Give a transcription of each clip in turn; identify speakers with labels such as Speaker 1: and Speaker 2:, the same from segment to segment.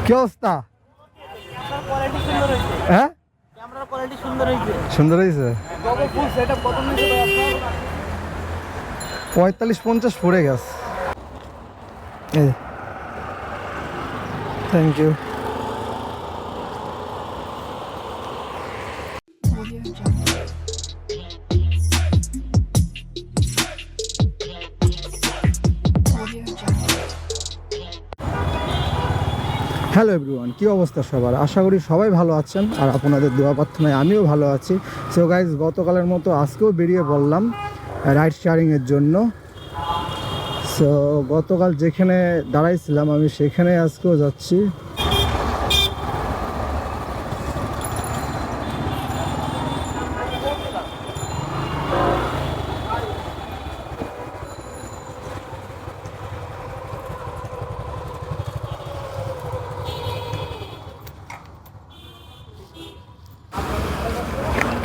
Speaker 1: কি অবস্থা? হ্যাঁ,
Speaker 2: ক্যামেরার কোয়ালিটি সুন্দর হয়েছে।
Speaker 1: সুন্দর হয়েছে।
Speaker 2: গোগো ফুল সেটআপ কত নিয়েছে ভাই আপনার?
Speaker 1: 45-50 পড়ে গেছে। এই থ্যাংক ইউ। হ্যালো এভরিওয়ান, কী অবস্থা সবার? আশা করি সবাই ভালো আছেন আর আপনাদের দোয়া প্রার্থনায় আমিও ভালো আছি। সো গাইজ, গতকালের মতো আজকেও বেরিয়ে পড়লাম রাইড শেয়ারিংয়ের জন্য। সো গতকাল যেখানে দাঁড়াইছিলাম আমি সেখানে আজকেও যাচ্ছি।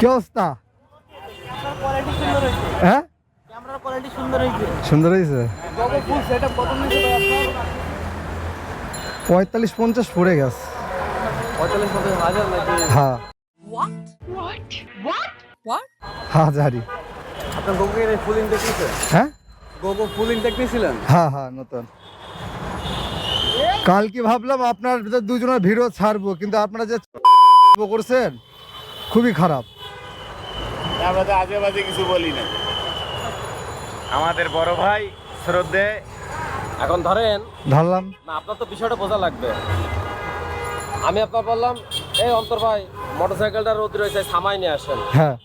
Speaker 1: কি অবস্থা?
Speaker 2: ক্যামেরার কোয়ালিটি সুন্দর হয়েছে।
Speaker 1: হ্যাঁ,
Speaker 2: ক্যামেরার কোয়ালিটি সুন্দর হয়েছে।
Speaker 1: সুন্দর হয়েছে।
Speaker 2: গোগো ফুল সেটআপ কত নিয়েছে ভাই আপনার?
Speaker 1: 45-50 পড়ে গেছে।
Speaker 2: 45,000 নাকি?
Speaker 1: হ্যাঁ, হাজারি।
Speaker 2: আপনার গোগো এর ফুল ইনটেক নিয়েছেন?
Speaker 1: হ্যাঁ
Speaker 2: গোগো ফুল ইনটেক নিয়েছিলেন?
Speaker 1: হ্যাঁ হ্যাঁ, নতুন। কালকে ভাবলাম আপনার দুজনের ভিডিও ছাড়বো, কিন্তু আপনারা যে করছেন খুবই খারাপ।
Speaker 3: আমরা তো আজে বাজে কিছু বলি না। আমাদের বড় ভাই শ্রদ্ধে।
Speaker 2: এখন ধরেন
Speaker 1: ধরলাম।
Speaker 2: না, আপনার তো বিষয়টা বোঝা লাগবে। আমি আপনার বললাম, এই অন্তর ভাই মোটরসাইকেলটা রোদ রয়েছে, সামাই নিয়ে আসেন।
Speaker 1: হ্যাঁ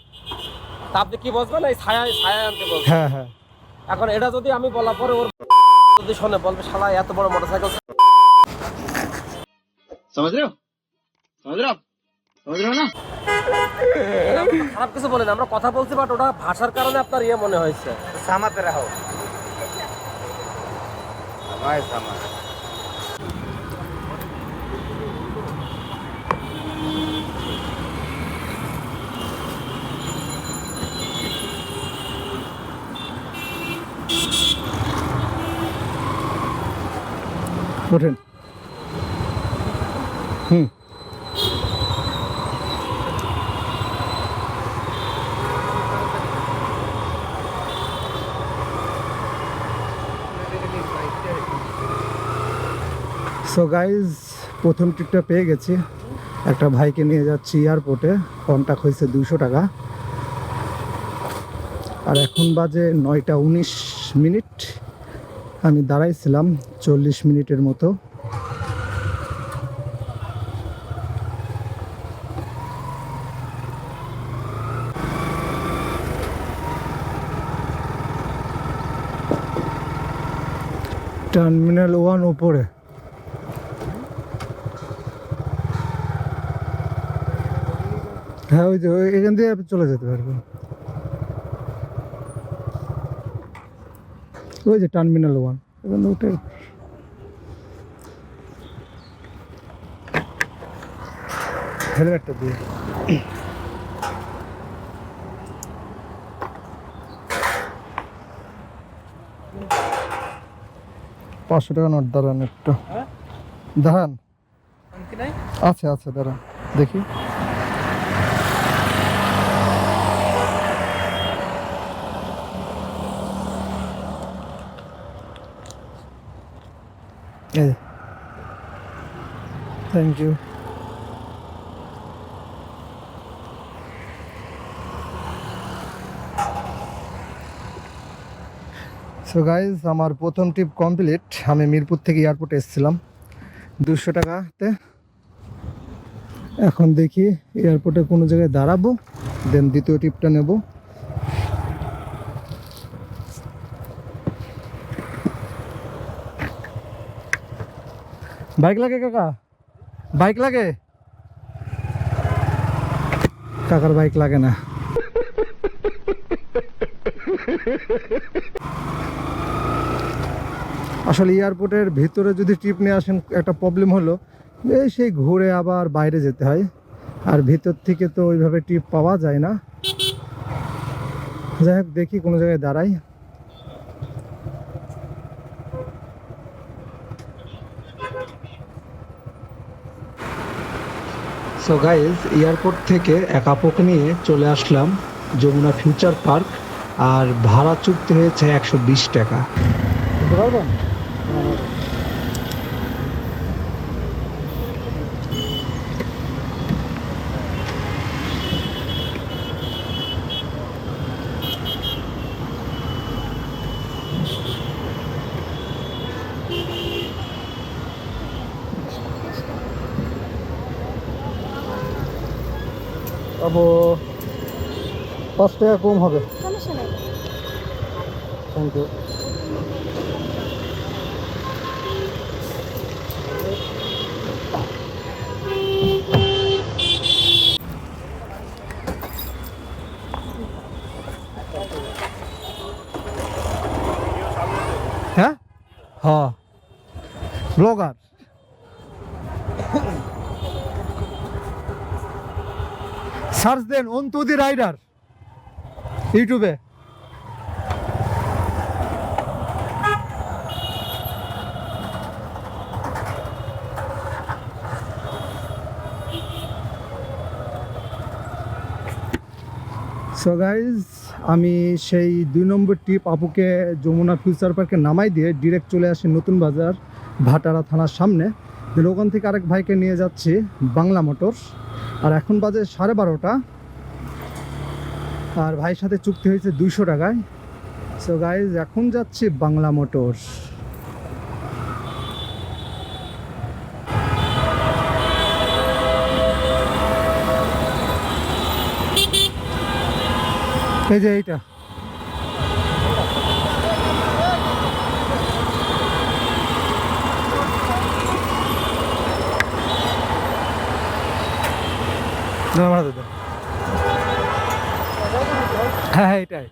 Speaker 2: তা আপনি কি বলবেন? এই ছায়া আনতে বলবেন।
Speaker 1: হ্যাঁ হ্যাঁ,
Speaker 2: এখন এটা যদি আমি বলার পরে ওর যদি শোনে, বলবে শালা এত বড় মোটরসাইকেল।
Speaker 3: समझ रहे हो ना?
Speaker 2: খারাপ কিছু বলেন, আমরা কথা বলছি, বাট ওটা ভাষার কারণে আপনার ইয়ে মনে হয়েছে।
Speaker 3: सहमत रहो। हमारे सहमत।
Speaker 1: ওঠেন। হুম, সো গাইজ, প্রথম ট্রিপটা পেয়ে গেছি। একটা ভাইকে নিয়ে যাচ্ছি এয়ারপোর্টে। কন্ট্যাক্ট হয়েছে 200 টাকা। আর এখন বাজে 9টা 19 মিনিট। আমি দাঁড়াইছিলাম 40 মিনিটের মতো। টার্মিনাল 1 উপরে। হ্যাঁ, ওই যে এখান দিয়ে চলে যেতে পারবেন। ওই যে টার্মিনাল 1, এখানে উঠে হেলমেটটা দিয়ে। 500 টাকা নোট দাঁড়ান একটু। দাঁড়ান, আছে আছে, দাঁড়ান দেখি। Thank you. সো গাইজ, আমার প্রথম ট্রিপ কমপ্লিট। আমি মিরপুর থেকে এয়ারপোর্টে এসেছিলাম 200 টাকাতে। এখন দেখি এয়ারপোর্টে কোনো জায়গায় দাঁড়াবো, দেন দ্বিতীয় ট্রিপটা নেব। বাইক লাগে কাকা? বাইক লাগে? কাকার বাইক লাগে না। আসলে এয়ারপোর্টের ভিতরে যদি ট্রিপ নিয়ে আসেন, একটা প্রবলেম হলো এই সেই ঘুরে আবার বাইরে যেতে হয়, আর ভিতর থেকে তো ওইভাবে ট্রিপ পাওয়া যায় না। যাই হোক, দেখি কোনো জায়গায় দাঁড়াই। সো গাইজ এয়ারপোর্ট থেকে এক আপুকে নিয়ে চলে আসলাম যমুনা ফিউচার পার্ক, আর ভাড়া চুক্তি হয়েছে 120 টাকা। বুঝতে পারবেন? আবো 5 টাকা কম হবে।
Speaker 4: সমস্যা নাই।
Speaker 1: Thank you. হ্যাঁ হ্যাঁ blogger. Search then Antu the rider ইউটিউবে। সো গাইজ আমি সেই 2 নম্বর ট্রিপ আপুকে যমুনা ফিউচার পার্কে নামাই দিয়ে ডিরেক্ট চলে আসি নতুন বাজার ভাটারা থানার সামনে। দেন ওখান থেকে আরেক ভাইকে নিয়ে যাচ্ছি বাংলা মোটরস। আর এখন বাজে 12:30, আর ভাইয়ের সাথে চুক্তি হয়েছে 200 টাকায়। সো গাইজ এখন যাচ্ছি বাংলা মোটরস। এই যে এইটা হ্যাঁ হ্যাঁ এটাই।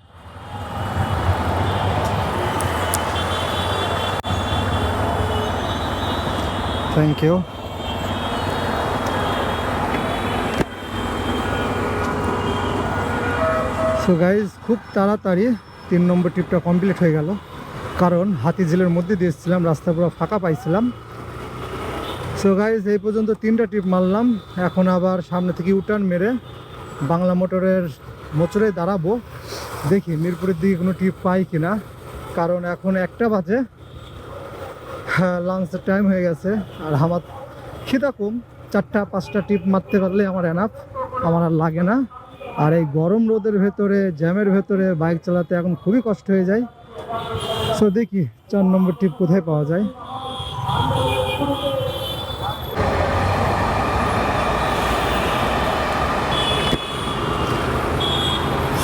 Speaker 1: Thank you. সো গাইজ খুব তাড়াতাড়ি 3 নম্বর ট্রিপটা কমপ্লিট হয়ে গেল, কারণ হাতিঝিলের মধ্যে দিয়েছিলাম, রাস্তা পুরো ফাঁকা পাইছিলাম। সো গাইজ এই পর্যন্ত 3টা ট্রিপ মারলাম। এখন আবার সামনে থেকে ইউটার্ন মেরে বাংলা মোটরের মোচরে দাঁড়াবো, দেখি মিরপুরের দিকে কোনো ট্রিপ পাই কিনা, কারণ এখন 1টা বাজে, লাঞ্চের টাইম হয়ে গেছে। আর আমার খিদা কম, 4টা-5টা ট্রিপ মারতে পারলে আমার এনাফ, আমার আর লাগে না। আর এই গরম রোদের ভেতরে জ্যামের ভেতরে বাইক চালাতে এখন খুবই কষ্ট হয়ে যায়। সো দেখি 4 নম্বর ট্রিপ কোথায় পাওয়া যায়।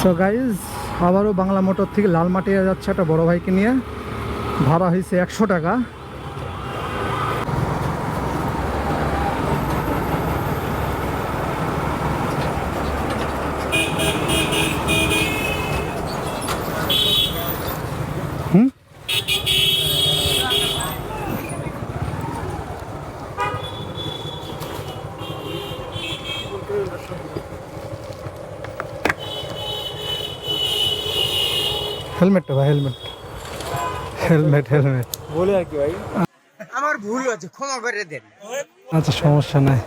Speaker 1: সো গাইজ আবারও বাংলা মোটর থেকে লালমাটিয়া যাচ্ছে একটা বড় ভাইকে নিয়ে, ভাড়া হয়েছে 100 টাকা। হেলমেটটা ভাই, হেলমেট হেলমেট হেলমেট
Speaker 3: বলে আর কি ভাই,
Speaker 5: আমার ভুল হয়েছে, ক্ষমা করে দেন।
Speaker 1: আচ্ছা সমস্যা নাই।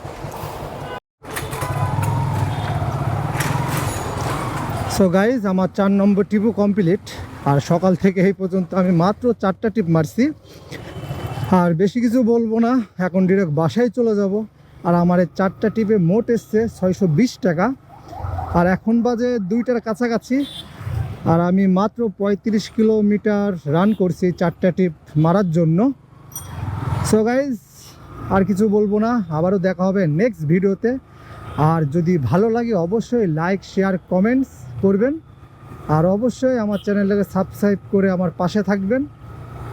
Speaker 1: সো গাইজ আমার 4 নম্বর ট্রিপও কমপ্লিট, আর সকাল থেকে এই পর্যন্ত আমি মাত্র 4টা ট্রিপ মারছি। আর বেশি কিছু বলবো না, এখন ডিরেক্ট বাসায় চলে যাব। আর আমার এই 4টা ট্রিপে মোট এসছে 620 টাকা। আর এখন বাজে 2টার কাছাকাছি, আর আমি মাত্র 35 কিলোমিটার রান করছি 4টা ট্রিপ মারার জন্য। সো গাইজ আর কিছু বলবো না, আবারও দেখা হবে নেক্সট ভিডিওতে। আর যদি ভালো লাগে অবশ্যই লাইক শেয়ার কমেন্টস করবেন, আর অবশ্যই আমার চ্যানেলটাকে সাবস্ক্রাইব করে আমার পাশে থাকবেন।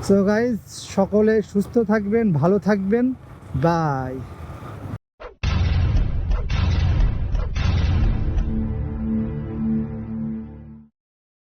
Speaker 1: সো গাইজ সকলে সুস্থ থাকবেন, ভালো থাকবেন, বাই।